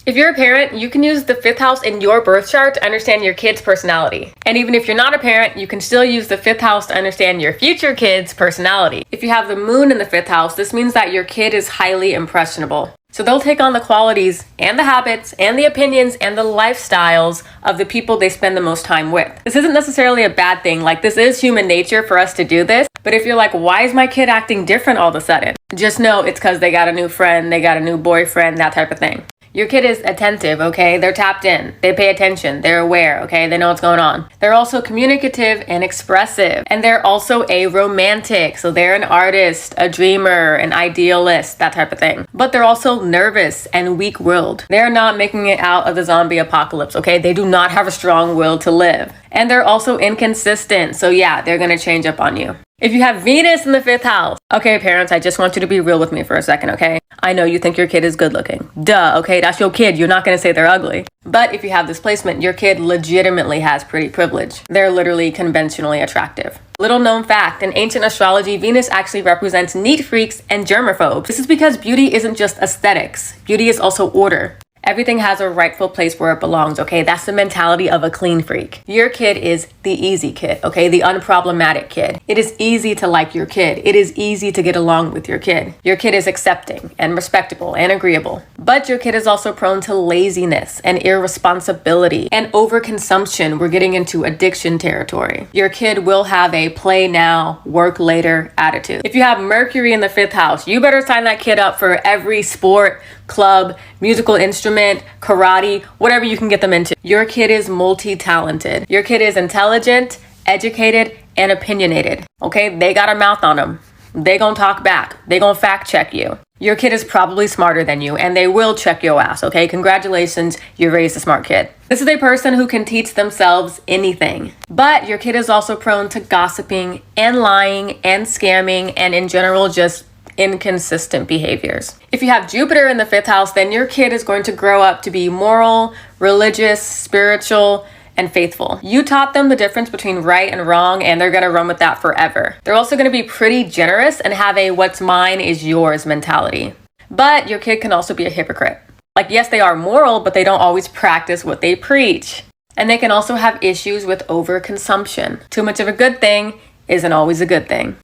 If you're a parent, you can use the 5th house in your birth chart to understand your kid's personality. And even if you're not a parent, you can still use the 5th house to understand your future kid's personality. If you have the moon in the 5th house, this means that your kid is highly impressionable. So they'll take on the qualities and the habits and the opinions and the lifestyles of the people they spend the most time with. This isn't necessarily a bad thing. Like, this is human nature for us to do this. But if you're like, why is my kid acting different all of a sudden? Just know it's because they got a new friend, they got a new boyfriend, that type of thing. Your kid is attentive, okay? They're tapped in. They pay attention. They're aware, okay? They know what's going on. They're also communicative and expressive. And they're also a romantic. So they're an artist, a dreamer, an idealist, that type of thing. But they're also nervous and weak-willed. They're not making it out of the zombie apocalypse, okay? They do not have a strong will to live. And they're also inconsistent. So yeah, they're gonna change up on you. If you have Venus in the 5th house, okay, parents, I just want you to be real with me for a second, okay? I know you think your kid is good looking. Duh, okay? That's your kid. You're not going to say they're ugly. But if you have this placement, your kid legitimately has pretty privilege. They're literally conventionally attractive. Little known fact, in ancient astrology, Venus actually represents neat freaks and germaphobes. This is because beauty isn't just aesthetics. Beauty is also order. Everything has a rightful place where it belongs, okay? That's the mentality of a clean freak. Your kid is the easy kid, okay? The unproblematic kid. It is easy to like your kid. It is easy to get along with your kid. Your kid is accepting and respectable and agreeable. But your kid is also prone to laziness and irresponsibility and overconsumption. We're getting into addiction territory. Your kid will have a play now, work later attitude. If you have Mercury in the 5th house, you better sign that kid up for every sport, club, musical instrument, karate, whatever you can get them into. Your kid is multi-talented. Your kid is intelligent, educated, and opinionated. Okay, they got a mouth on them. They gonna talk back. They gonna fact check you. Your kid is probably smarter than you, and they will check your ass, okay? Congratulations, you raised a smart kid. This is a person who can teach themselves anything. But your kid is also prone to gossiping and lying and scamming and in general just inconsistent behaviors. If you have Jupiter in the 5th house, then your kid is going to grow up to be moral, religious, spiritual, and faithful. You taught them the difference between right and wrong, and they're going to run with that forever. They're also going to be pretty generous and have a what's mine is yours mentality. But your kid can also be a hypocrite. Like, yes, they are moral, but they don't always practice what they preach. And they can also have issues with overconsumption. Too much of a good thing isn't always a good thing.